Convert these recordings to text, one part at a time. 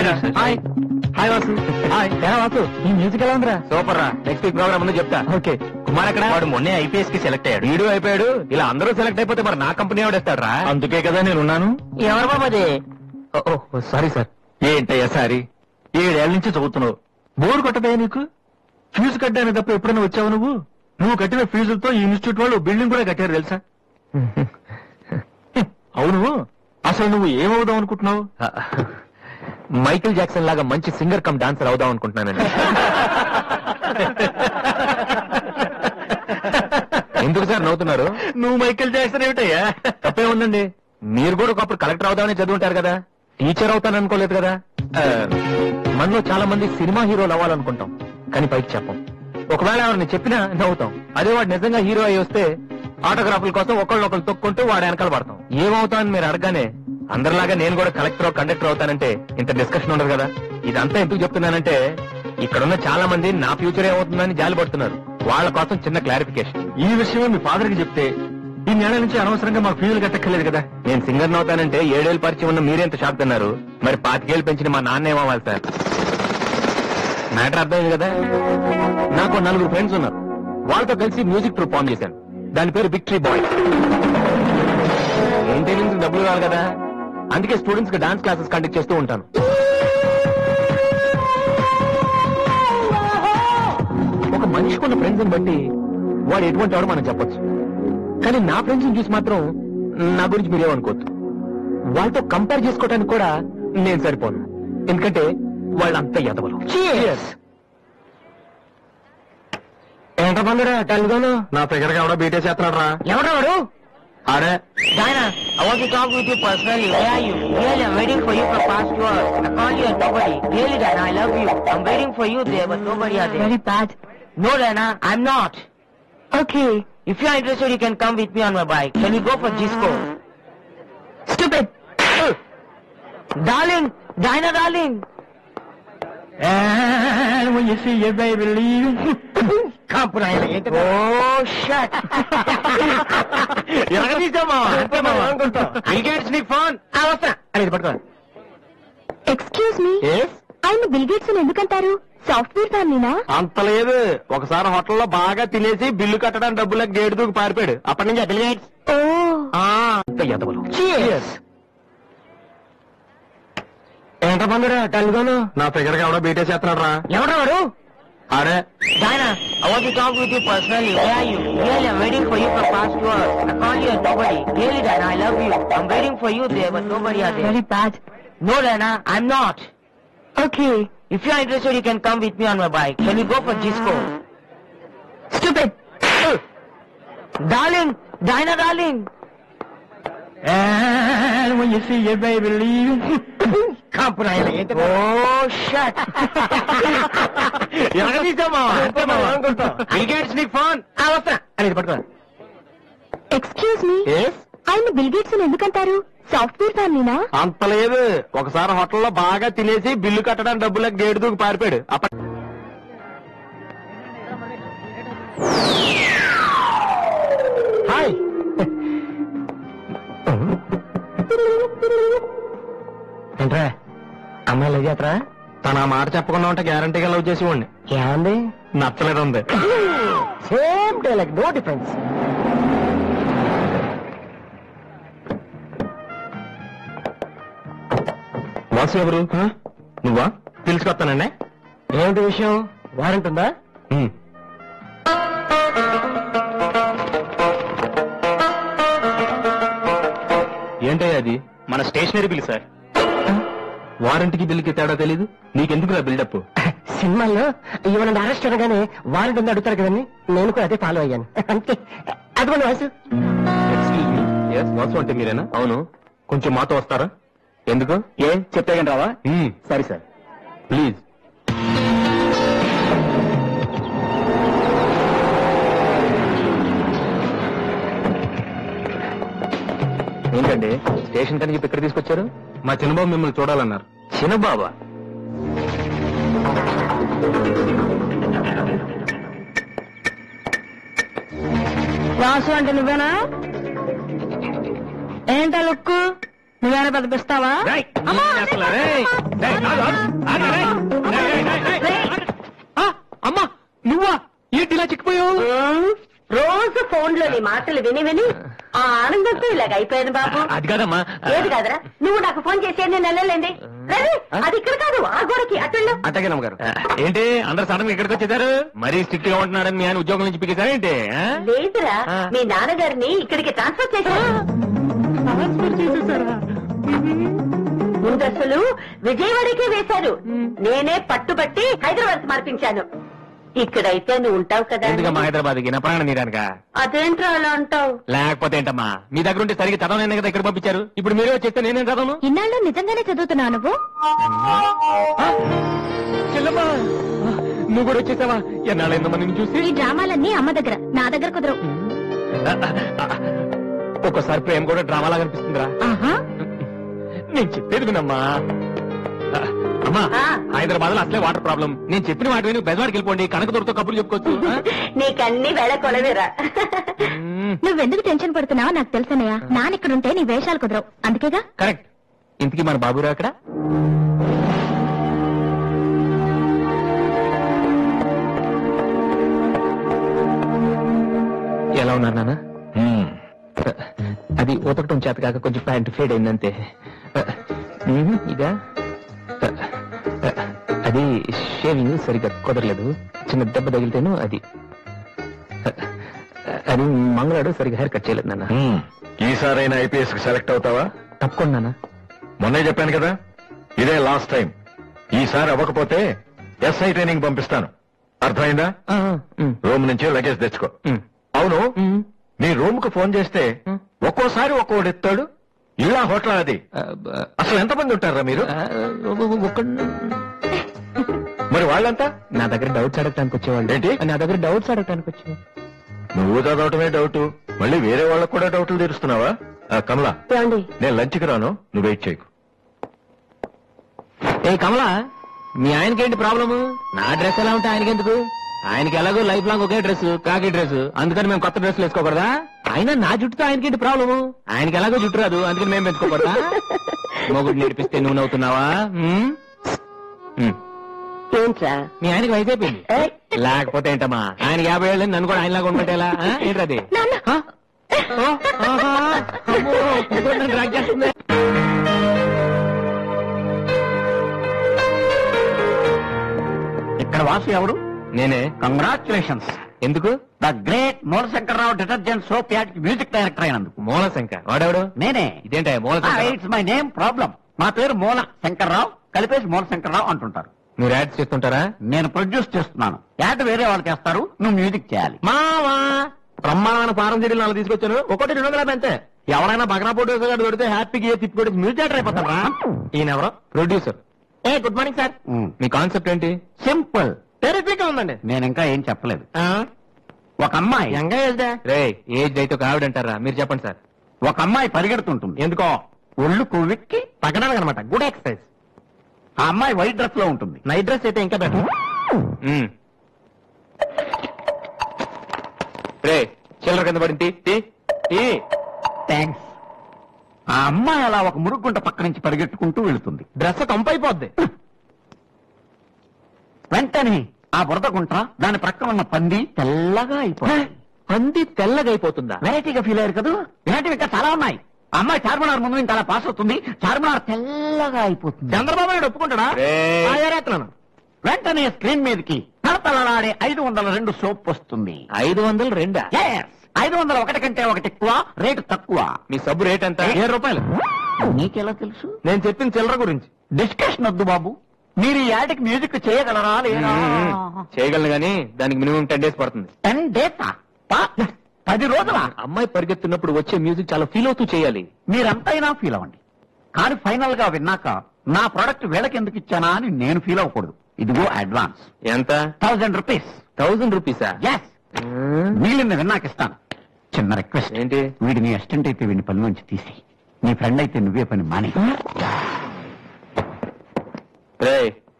Hi hi Vasu. Hi ఎలా వాసు, ఈ music ఎలా ఉందిరా? సూపర్ రా. నెక్స్ట్ వీక్ ప్రోగ్రామ్ ఉందో చెప్తా. ఓకే. కుమార్ ఎక్కడ? వాడు మొన్నే ఐపీఎస్ కి సెలెక్ట్ అయ్యాడు. వీడు అయిపోయాడు. ఇలా అందరూ సెలెక్ట్ అయిపోతే మరి నా కంపెనీ ఎవడేస్తాడు రా? అందుకే కదా నేను ఉన్నాను. ఎవరు బాబు అది? Sorry sir. ఏంటయ్యా సారీ? 7 ఏళ్ల నుంచి చదువుతున్నావు, బోర్డు కొట్టదయ్యా నీకు? ఫీజు కట్టడానికి తప్ప ఎప్పుడైనా వచ్చావు నువ్వు? నువ్వు కట్టిన ఫీజులతో ఈ ఇన్స్టిట్యూట్ వాళ్ళు బిల్డింగ్ కూడా కట్టారు తెలుసా? అవును, అసలు నువ్వు ఏమవుదాం అనుకుంటున్నావు? మైకిల్ జాక్సన్ లాగా మంచి సింగర్ కమ్ డాన్సర్ అవుదాం అనుకుంటున్నానండి. ఎందుకు సార్ నవ్వుతున్నారు? నువ్వు మైకిల్ జాక్సన్ ఏమిటయ్యా? తప్పే ఉందండి. మీరు కూడా ఒకప్పుడు కలెక్టర్ అవుదామని చదువుంటారు కదా, టీచర్ అవుతాను అనుకోలేదు కదా. మనలో చాలా మంది సినిమా హీరోలు అవ్వాలనుకుంటాం, కానీ పైకి చెప్పం. ఒకవేళ ఎవరిని చెప్పినా నవ్వుతాం. అదే వాడు నిజంగా హీరో అయి వస్తే ఆటోగ్రాఫ్ల కోసం ఒకళ్ళొకళ్ళు తొక్కుంటూ వాడు వెనకాల పడతాం. ఏమవుతామని మీరు అడగానే అందరిలాగా నేను కూడా కలెక్టర్ కండక్టర్ అవుతానంటే ఇంత డిస్కషన్ ఉండదు కదా. ఇదంతా ఎందుకు చెప్తున్నానంటే ఇక్కడున్న చాలా మంది నా ఫ్యూచర్ ఏమవుతుందని జాలి పడుతున్నారు. వాళ్ళ కోసం చిన్న క్లారిఫికేషన్. ఈ విషయమే మీ ఫాదర్ కి చెప్తే ఈ నెల నుంచి అనవసరంగా మాకు ఫీజులు కట్టక్కర్లేదు కదా. నేను సింగర్ అవుతానంటే 7 ఏళ్ళు పరిచయం ఉన్న మీరెంత షాక్ తిన్నారు, మరి 25 ఏళ్ళు పెంచిన మా నాన్న ఏమవ్వాలి సార్? మ్యాటర్ అర్థమైంది కదా. నాకు 4 ఫ్రెండ్స్ ఉన్నారు, వాళ్ళతో కలిసి మ్యూజిక్ ట్రూప్ ఫామ్ చేశాను. దాని పేరు విక్టరీ బాయ్. మెయింటెనెన్స్ డబ్బులు కావాలి కదా, అందుకే స్టూడెంట్స్ కి డాన్స్ క్లాసెస్ కండక్ట్ చేస్తూ ఉంటాను. ఒక మనిషికి ఉన్న ఫ్రెండ్స్ ని బట్టి వాడు ఎటువంటి వాడు మనం చెప్పొచ్చు, కానీ నా ఫ్రెండ్స్ ని చూసి మాత్రం నా గురించి మీరేమనుకోవద్దు. వాళ్ళతో కంపేర్ చేసుకోవడానికి కూడా నేను సరిపోను, ఎందుకంటే వాళ్ళంతా ఎదవలు. ఏంటో బంగారా టెలిగాను నా ఫిగర్ ఎవడో బీటే చేస్తున్నాడు రా. ఎవడో వాడు? అరే Diana, I want to talk with you personally. Where are you? Really, I'm waiting for you for past 2 hours. I called you and nobody. Really, Diana, I love you. I'm waiting for you there, but nobody are there. Very bad. No, Diana, I'm not. Okay. If you're interested, you can come with me on my bike. Can we go for disco? Stupid. Darling, Diana, darling. And when you see your baby leaving, Come, oh, shit. Phone అనేది పట్టుకో. Excuse me, ఆయన bill gates ఎందుకంటారు? Software ఫ్యామిలీనా? అంత లేదు. ఒకసారి హోటల్లో బాగా తినేసి బిల్లు కట్టడానికి డబ్బులకు గేటు దూకి పారిపోయాడు. అప్పటి నుంచి బిల్ గేట్స్. అంత ఎదవలు. ఏంట బంగారా టెలిగాను నా ఫిగర్ గా ఎవడో బీటే చేస్తున్నాడు రా. ఎవడో వాడు? అరే Diana, I want to talk with you personally. Where are you? Really, I'm waiting for you for past 2 hours. I called you and nobody. Really, Diana, I love you. I'm waiting for you there, but nobody are there. Very bad. No, Diana, I'm not. Okay. If you're interested, you can come with me on my bike. Can we go for disco? Stupid. Darling, Diana, darling. And when you see your baby leaving, Come, oh, shit. Phone అనేది పట్టుకో. Excuse me, ఆయన bill gates ఎందుకంటారు? Software ఫ్యామిలీనా? అంత లేదు. ఒకసారి హోటల్లో బాగా తినేసి బిల్లు కట్టడానికి డబ్బులకు గేటు దూకి పారిపోయాడు. హాయ్. ఏంట్రా అమ్మాయి లవ్ చేతరా? తన ఆ మాట చెప్పకుండా ఉంటే గ్యారంటీగా లవ్ చేసి ఉండి. ఏమంది? నచ్చలేదు ఉంది. Same dialogue, no difference. Boss ఎవరు? నువ్వా? తెలుసుకొస్తానండి. ఏమిటి విషయం? వారెంట్ ఉందా? ఏంటయ్యా అది? మన స్టేషనరీ బిల్ సార్. వారంటీకి బిల్లుకి తేడా తెలీదు నీకెందుకు నా బిల్డప్? సినిమాల్లో ఏమన్నా అరెస్ట్ అనగానే వారెంట్ ఉందా అడుగుతారు కదండి, నేను కూడా అదే ఫాలో అయ్యాను. అంతే. అదిగోండి వాసు. Excuse me. వాసు అంటే మీరేనా? అవును. కొంచెం మాతో వస్తారా? ఎందుకు? ఏ చెప్తే కానీ రావా? సరే సార్, ప్లీజ్. ఏంటండి స్టేషన్ కని చెప్పి ఇక్కడ తీసుకొచ్చారు? మా చిన్నబాబు మిమ్మల్ని చూడాలన్నారు. చిన్నబాబా? వాసు అంటే నువ్వేనా? ఏంటా లుక్కు? నువ్వేనా బతిపిస్తావా? అమ్మా నువ్వా ఏంటి ఇలా చిక్కిపోయావు? రోజు ఫోన్ లో నీ మాటలు విని విని ఆ ఆనందంతో ఇలాగ అయిపోయాను బాబు. అది కాదమ్మా. ఏది కాదురా, నువ్వు నాకు ఫోన్ చేసి నేను వెళ్ళలేండి. రవి, అది ఇక్కడ కాదు, ఆ గోడకి అటెండు. అట్టగేనమ్మ గారు. ఏంటి అందరు సడన్ గా ఇక్కడికి వచ్చేసారు? మరీ స్ట్రిక్ట్ గా ఉంటున్నారని మీ ఆయన ఉద్యోగం నుంచి పిలిచారా ఏంటి? లేదురా, మీ నాన్నగారిని ఇక్కడికి ట్రాన్స్ఫర్ చేశారు. ముందసలు విజయవాడకే వేశారు. నేనే పట్టుబట్టి హైదరాబాద్ మార్పించాను. ఇక్కడైతే నువ్వు ఉంటావు కదా. ఎందుకమ్మా హైదరాబాద్కి? నా ప్రాణం నీరానుక. అదేంట్రా అలా అంటావు? లేకపోతే ఏంటమ్మా, మీ దగ్గర ఉంటే సరిగ్గా చదవలేను కదా ఇక్కడ పంపించారు. ఇప్పుడు మీరే వచ్చేస్తే నేనేం చదవను? ఇన్నాళ్ళు నిజంగానే చదువుతున్నావు నువ్వు? చెల్లమ్మా నువ్వు కూడా వచ్చేసావా? ఎన్నాళ్ళైందో నిన్ను చూసి. ఈ డ్రామాలన్నీ అమ్మ దగ్గర, నా దగ్గర కుదరవు. ఒక్కోసారి ప్రేమ కూడా డ్రామాలా కనిపిస్తుందిరా. నేను చెప్పేది వినమ్మా. అమ్మా హైదరాబాద్ లో అసలే వాటర్ ప్రాబ్లం. నేను చెప్పిన వాటి విని బెజవాడికి వెళ్ళిపోండి, కనకదుర్తో కబుర్లు చెప్పుకోవచ్చు. నీకన్నీ వేళ కొలవేరా. నువ్వెందుకు టెన్షన్ పడుతున్నావో నాకు తెలుసనయ్యా. నానిక్కడుంటే నీ వేషాలు కుదరవు, అందుకేగా. కరెక్ట్. ఇంతకీ మన బాబురా అక్కడ? ఎలా ఉన్నారు నాన్న? అది ఉతకటం చేత కాక కొంచెం ప్యాంట్ ఫేడ్ అయిందంతే. ఇదా అది షేవింగ్ సరిగ్గా కుదరలేదు. చిన్న దెబ్బ తగిలితేను అది అది మంగళాడు సరిగ్గా హెయిర్ కట్ చేయలేదు నాన్న. ఈసారైనా ఐపీఎస్ కి సెలెక్ట్ అవుతావా? తప్పకుండా నాన్న. మొన్నే చెప్పాను కదా, ఇదే లాస్ట్ టైం. ఈసారి అవ్వకపోతే ఎస్ఐ ట్రైనింగ్ పంపిస్తాను. అర్థమైందా? రూమ్ నుంచి లగేజ్ తెచ్చుకో. అవును, నీ రూమ్ కు ఫోన్ చేస్తే ఒక్కోసారి ఒక్కోడు ఎత్తాడు. ఇలా హోటల్ అది. అసలు ఎంతమంది ఉంటారా మీరు? మరి వాళ్ళంతా నా దగ్గర డౌట్స్ అడగటానికి వచ్చేవాళ్ళు. ఏంటి? నా దగ్గర డౌట్స్ అడగటానికి వచ్చేవాళ్ళు. నువ్వు చదవటమే డౌట్, మళ్ళీ వేరే వాళ్ళకు కూడా డౌట్లు తీరుస్తున్నావా? కమలా, నేను లంచ్కి రాను, నువ్వు వెయిట్ చేయకు. ఏ కమలా, మీ ఆయనకేంటి ప్రాబ్లము? నా డ్రెస్ ఎలా ఉంటే ఆయనకెందుకు? ఆయనకి ఎలాగో లైఫ్ లాంగ్ ఒకే డ్రెస్, కాకి డ్రెస్. అందుకని మేము కొత్త డ్రెస్సులు వేసుకోకూడదా? ఆయన నా జుట్టుతో ఆయనకేంటి ప్రాబ్లము? ఆయనకి ఎలాగో జుట్టు రాదు, అందుకని మేము పెంచుకోకూడదా? మొగుడు నేర్పిస్తే నువ్వు నవ్వుతున్నావా? ఏంట్రా మీ ఆయనకి వయసు అయిపోయింది. లేకపోతే ఏంటమ్మా, ఆయనకి 50 ఏళ్ళు, నన్ను కూడా ఆయనలాగా ఉండమంటే ఎలా? ఏంటది? డ్రాగ్ చేస్తుంది. ఇక్కడ వాసు ఎవరు? నేనే. కంగ్రాచులేషన్స్. ఎందుకు? The great Moolashankararao detergent soap ad music director అయినందుకు. మూలశంకర్ వాడెవడు? నేనే. ఇదేంట Moolashankar? It's my name problem. మా పేరు మూల శంకర్రావు, కలిపేసి మూలశంకర్రావు అంటుంటారు. మీరు యాడ్స్ చేస్తుంటారా? నేను ప్రొడ్యూస్ చేస్తున్నాను. యాడ్ వేరే వాళ్ళు చేస్తారు, నువ్వు మ్యూజిక్ చేయాలి. మావా బ్రహ్మాండ ఫారం సీడీలు 4 తీసుకొచ్చాను. ఒకటి 250 అంతే. ఎవరైనా బగ్నా ప్రొడ్యూసర్ గారు దొరికితే హ్యాపీగా తిప్పికొట్టి మ్యూజిక్ డైరెక్టర్ అయిపోతారా? ఈయన ఎవరో producer. A good morning sir. Me concept ఏంటి? సింపుల్, టెరిఫిక్ గా ఉందండి. నేను ఇంకా ఏం చెప్పలేదు. ఒక అమ్మాయి రే ఏజ్ అయితే ఒక ఆవిడ అంటారా? మీరు చెప్పండి సార్. ఒక అమ్మాయి పరిగెడుతుంటుంది. ఎందుకో? ఒళ్ళు కొవ్వెక్కి తగ్గడానికి అనమాట. Good exercise. ఆ అమ్మాయి వైట్ డ్రెస్ లో ఉంటుంది. నైట్ డ్రెస్ అయితే ఇంకా బెటర్. రే చిల్లర కింద పడింది. థ్యాంక్స్. ఆ అమ్మాయి అలా ఒక మురుగుంట పక్క నుంచి పరిగెట్టుకుంటూ వెళుతుంది. డ్రెస్ కంపైపోద్ది. వెంటనే ఆ బురద గుంట, దాని ప్రక్కన ఉన్న పంది తెల్లగా అయిపోయింది. పంది తెల్లగా అయిపోతుందా? వెరైటీగా ఫీల్ అయ్యారు కదా. ఇలాంటివి ఇంకా చాలా ఉన్నాయి. ఆ అమ్మాయి చార్మినార్ ముందు ఇంకా అలా పాస్ అవుతుంది, చార్మినార్ తెల్లగా అయిపోతుంది. చంద్రబాబు నాయుడు ఒప్పుకుంటాడా? వెంటనే స్క్రీన్ మీదకి తలతలలాడే 502 సోప్ వస్తుంది. 502? 501 కంటే ఒకటి ఎక్కువ, రేటు తక్కువ. మీ సబ్బు రేట్ ఎంత? 7 రూపాయలు. నీకెలా తెలుసు? నేను చెప్పిన చిల్లర గురించి. డిస్కషన్ వద్దు బాబు. మీరు ఈ యాడ్కి మ్యూజిక్ చేయగలరా లేదా? చేయగలను గానీ దానికి మినిమం 10 days పడుతుంది. 10 days? 10 రోజుల? అమ్మాయి పరిగెత్తున్నప్పుడు వచ్చే మ్యూజిక్ చాలా ఫీల్ అవుతూ చేయాలి. మీరంతైనా ఫీల్ అవ్వండి, కానీ ఫైనల్ గా విన్నాక నా ప్రోడక్ట్ వీళ్ళకి ఎందుకు ఇచ్చానా అని నేను ఫీల్ అవ్వకూడదు. ఇదిగో అడ్వాన్స్. ఎంత? 1000 రూపీస్. 1000 రూపీసా? ఎస్. వీళ్ళని విన్నాక ఇస్తాను. చిన్న రిక్వెస్ట్. ఏంటి? వీడి నీ అసిస్టెంట్ అయితే వీడిని పని నుంచి తీసి, నీ ఫ్రెండ్ అయితే నువ్వే పని మానే.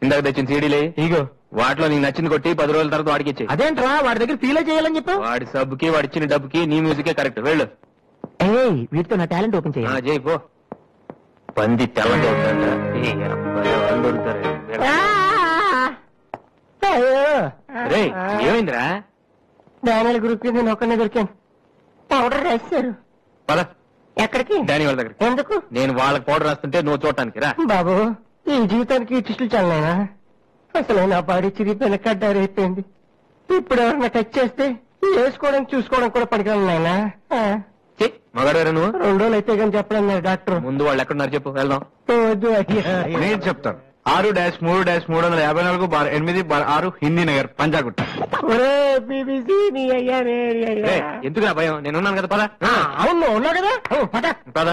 ఇందాక తెచ్చిన సీడీలే ఇగో, వాటిలో నీకు నచ్చింది కొట్టి 10 రోజుల తర్వాత వాడికి ఇచ్చే. అదేంట్రా వాడి దగ్గర ఫీల్ చేయాలని చెప్పు. వాడి సబ్బుకి వాడిచ్చిన డబ్బుకి నీ మ్యూజికే కరెక్ట్. వెళ్ళు. వీటితో నా టాలెంట్ ఓపెన్ చేయాలి. చేయి పో. పంది తెల్లగా ఉందంట. వాళ్ళు దొరుకుతారు. రేయ్, ఏమైందిరా? డానియల్ గ్రూప్ నేను ఒక్కనే దొరికాను. పౌడర్ రాశారు. పద ఎక్కడికి? డానీ వాళ్ళ దగ్గర. ఎందుకు? నేను వాళ్ళకి పౌడర్ రాస్తుంటే నువ్వు చూడటానికి రా. బాబు, ఈ జీవితానికి టిస్టులు చాలనైనా. అసలు నా బాడీ చిరిగిపోయిన కడ్డారైపోయింది. ఇప్పుడు ఎవరన్నా టచ్ చేస్తే వేసుకోవడం చూసుకోవడం కూడా పనికిరాను నాయనా. మగాడు నువ్వు. 2 రోజులు అయితే కానీ చెప్పలేదు డాక్టర్. ముందు వాళ్ళు ఎక్కడున్నారు చెప్పు, వెళ్దాం. వద్దు అయ్యా. నేను చెప్తాను. 6-3-354-8-6 హిందీ నగర్ పంజాగుట్ట. ఒరే బీబీసీ నీ అయ్యా రే అయ్యా. ఎందుకురా భయం, నేనున్నాను కదా. పద. అవును ఉన్నావు కదా. పద పద.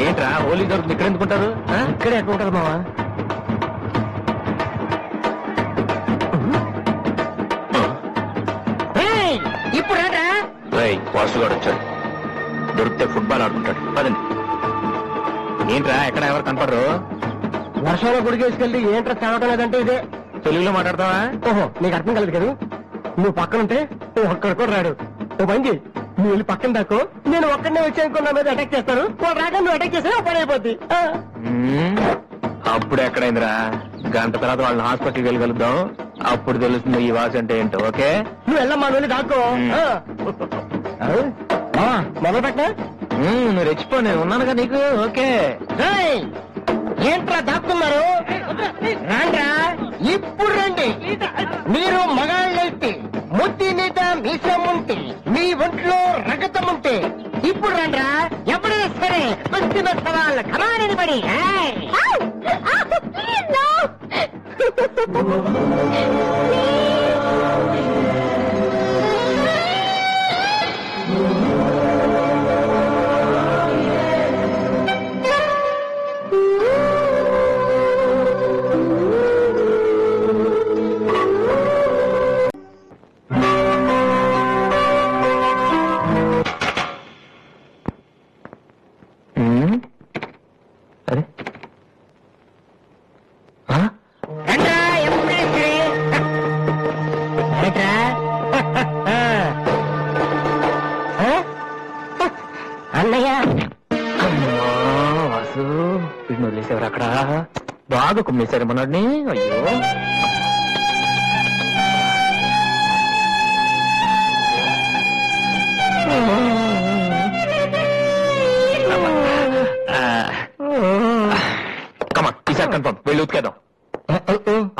ఏంట్రా హోలీ దొరుకుతుంది ఇక్కడ ఎందుకుంటారు? ఇక్కడే ఎక్కడ ఉంటుంది మావా? ఇప్పుడు రా. వాసుగాడు వచ్చాడు. దొరికితే ఫుట్బాల్ ఆడుకుంటాడు. పదండి. ఏంట్రా ఎక్కడ ఎవరు కనపడరు? వర్షంలో గుడికేసుకెళ్ళి ఏంట్రా చదవటం లేదంటే ఇదే. తెలుగులో మాట్లాడతావా? ఓహో, నీకు అర్థం కలదు కదా. నువ్వు పక్కనుంటే నువ్వు ఒక్కడ కూడా రాడు. ఓ బండి నువ్వు వెళ్ళి పక్కన దాకో, నేను ఒక్కడనే వచ్చానుకో నా మీద అటాక్ చేస్తాను. వాడు రాగా నువ్వు అటాక్ చేస్తే పని అయిపోద్ది. అప్పుడు ఎక్కడైందిరా? గంట తర్వాత వాళ్ళని హాస్పిటల్కి వెళ్ళగలుగుతాం. అప్పుడు తెలుస్తుంది ఈ వాస అంటే ఏంటో. ఓకే, నువ్వు వెళ్ళమ్మా, నువ్వు దాక్కో. మొదలు పెట్టా. నువ్వు రెచ్చిపో, నేను ఉన్నానుగా నీకు. ఓకే. ఏంట్రా దాక్కున్నారు? రాండ్రా, ఇప్పుడు రండి. మీరు మగాళ్ళైతే, ముద్ది మీద మీసం ఉంటే, మీ ఒంట్లో రగతం ఉంటే ఇప్పుడు రండ్రా. ఎవరైనా సరే బస్తి సవాళ్ళు కమానని పడి. అన్నయ్య వాసు వీడిని వదిలేసేవారు అక్కడ. బాగా కుమ్మేశారు మనోడిని. అయ్యో, కమాన్, ఈసారి కన్ఫర్మ్ వెళ్ళి ఉతికేద్దాం.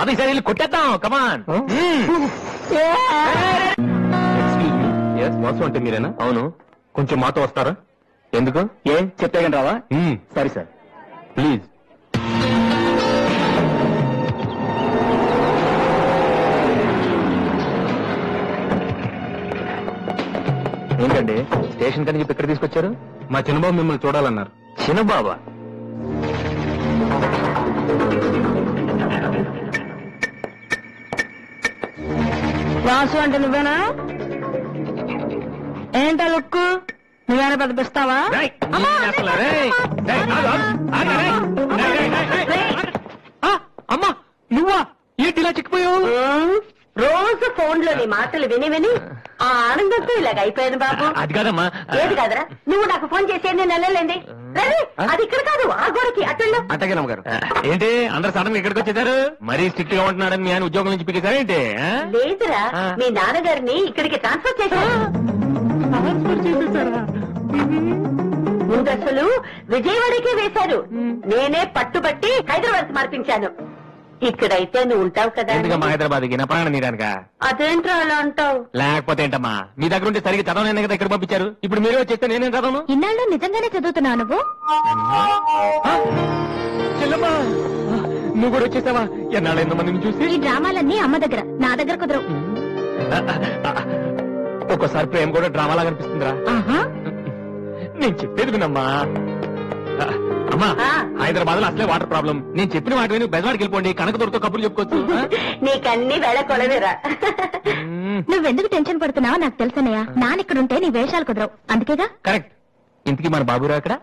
అది ఈసారి వెళ్ళి కొట్టేద్దాం. కమాన్. వాసు అంటే మీరేనా? అవును. కొంచెం మాతో వస్తారా? ఎందుకు? ఏ చెప్తే కానీ రావా? సరే సార్, ప్లీజ్. ఏంటండి స్టేషన్ కని చెప్పి ఇక్కడ తీసుకొచ్చారు? మా చిన్నబాబు మిమ్మల్ని చూడాలన్నారు. చిన్నబాబా? వాసు అంటే నువ్వేనా? ఏంటా లుక్కు? నువ్వేనా పెద్దపిస్తావా? అమ్మా, నువ్వా? ఏంటి ఇలా చిక్కిపోయావు? రోజు ఫోన్ లోని మాటలు విని విని ఆ ఆనందంతో ఇలాగ అయిపోయాను బాబు. అది కాదమ్మా. ఏది కాదరా, నువ్వు నాకు ఫోన్ చేసేది నేను వెళ్ళలేండి. అది ఇక్కడ కాదు, ఆ గోడకి అటెండ్. అట్టగే నమ్మగారు. ఏంటి అందరు సడన్ గా ఇక్కడికి వచ్చేసారు? మరీ స్ట్రిక్ట్ గా ఉంటున్నాడని మీ ఆయన ఉద్యోగం నుంచి పిలిచారా ఏంటి? లేదురా, మీ నాన్నగారిని ఇక్కడికి ట్రాన్స్ఫర్ చేశారు. ముందు అసలు విజయవాడకే వేశారు. నేనే పట్టుబట్టి హైదరాబాద్ మార్పించాను. ఇక్కడైతే నువ్వు ఉంటావు కదా. ఎందుకమ్మా హైదరాబాద్ కి? నా ప్రాణం నీరానుగా. అదేంట్రా అలా అంటావు? లేకపోతే ఏంటమ్మా, మీ దగ్గర ఉంటే సరిగ్గా చదవనే కదా ఇక్కడ పంపించారు. ఇప్పుడు మీరే వచ్చేస్తే నేనేం చదవను? ఇన్నాళ్ళు నిజంగానే చదువుతున్నావు నువ్వు? చెల్లమ్మా, నువ్వు కూడా వచ్చేసావా? ఎన్నాళ్ళు ఎంతమందిని చూసి. ఈ డ్రామాలన్నీ అమ్మ దగ్గర, నా దగ్గర కుదరవు. ఒక్కోసారి ప్రేమ కూడా డ్రామాలా కనిపిస్తుందిరా. నేను చెప్పేది వినమ్మా. అమ్మా, హైదరాబాద్ లో అసలే వాటర్ ప్రాబ్లం. నేను చెప్పిన వాటి నువ్వు బెజవాడికి వెళ్ళిపోండి. కనకదుర్తో కబుర్లు చెప్పుకోవచ్చు. నీకన్నీ వేళ కొలవేరా. నువ్వెందుకు టెన్షన్ పడుతున్నావో నాకు తెలుసనయ్యా. నానిక్కడుంటే నీ వేషాలు కుదరవు, అందుకేగా. కరెక్ట్. ఇంతకీ మన బాబురా అక్కడ?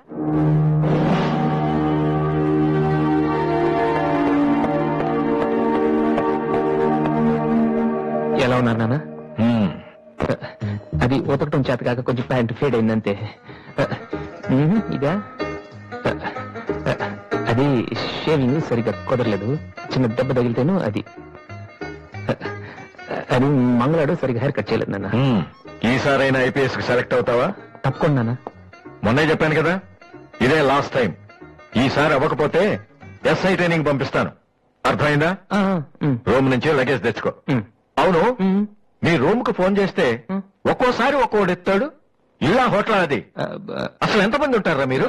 ఎలా ఉన్నారు నాన్న? అది ఉతకటం చేత కాక కొంచెం ప్యాంట్ ఫేడ్ అయిందంతే. ఇదా అది షేవింగ్ సరిగ్గా కుదరలేదు, చిన్న దెబ్బ తగిలితేను అది అది మంగళాడు సరిగ్గా హెయిర్ కట్ చేయలేదు నాన్న. ఈసారైనా ఐపీఎస్ కి సెలెక్ట్ అవుతావా? తప్పకుండా నాన్న. మొన్నే చెప్పాను కదా, ఇదే లాస్ట్ టైం. ఈసారి అవ్వకపోతే ఎస్ఐ ట్రైనింగ్ పంపిస్తాను. అర్థమైందా? రూమ్ నుంచి లగేజ్ తెచ్చుకో. అవును, మీ రూమ్ కు ఫోన్ చేస్తే ఒక్కోసారి ఒక్కోడు ఎత్తాడు. ఇలా హోటల్ అది. అసలు ఎంతమంది ఉంటారా మీరు?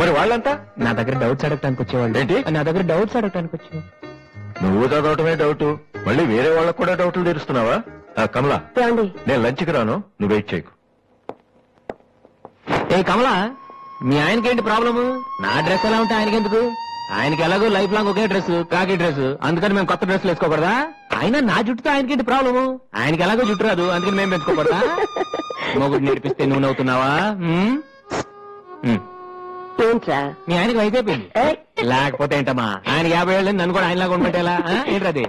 మరి వాళ్ళంతా నా దగ్గర డౌట్స్ అడగటానికి వచ్చేవాళ్ళు. ఏంటి? నా దగ్గర డౌట్స్ అడగటానికి వచ్చేవాళ్ళు. నువ్వు చదవటమే డౌట్, మళ్ళీ వేరే వాళ్ళకు కూడా డౌట్లు తీరుస్తున్నావా? కమలా, ఏమండి నేను లంచ్కి రాను, నువ్వు వెయిట్ చేయకు. ఏ కమలా, మీ ఆయనకేంటి ప్రాబ్లము? నా డ్రెస్ ఎలా ఉంటే ఆయనకెందుకు? ఆయనకి ఎలాగో లైఫ్ లాంగ్ ఒకే డ్రెస్, కాకి డ్రెస్, అందుకని మేము కొత్త డ్రెస్లు వేసుకోకూడదా? ఆయన నా జుట్టుతో ఆయనకేంటి ప్రాబ్లము? ఆయనకి ఎలాగో జుట్టు రాదు, అందుకని మేము పెంచుకోకూడదా? మొగుడు నేర్పిస్తే నువ్వు నవ్వుతున్నావా? ఏంట్రా మీ ఆయనకి వయసు అయిపోయింది. లేకపోతే ఏంటమ్మా, ఆయన 50 ఏళ్ళు నన్ను కూడా ఆయనలాగా ఉండమంటే ఎలా? ఏంటది?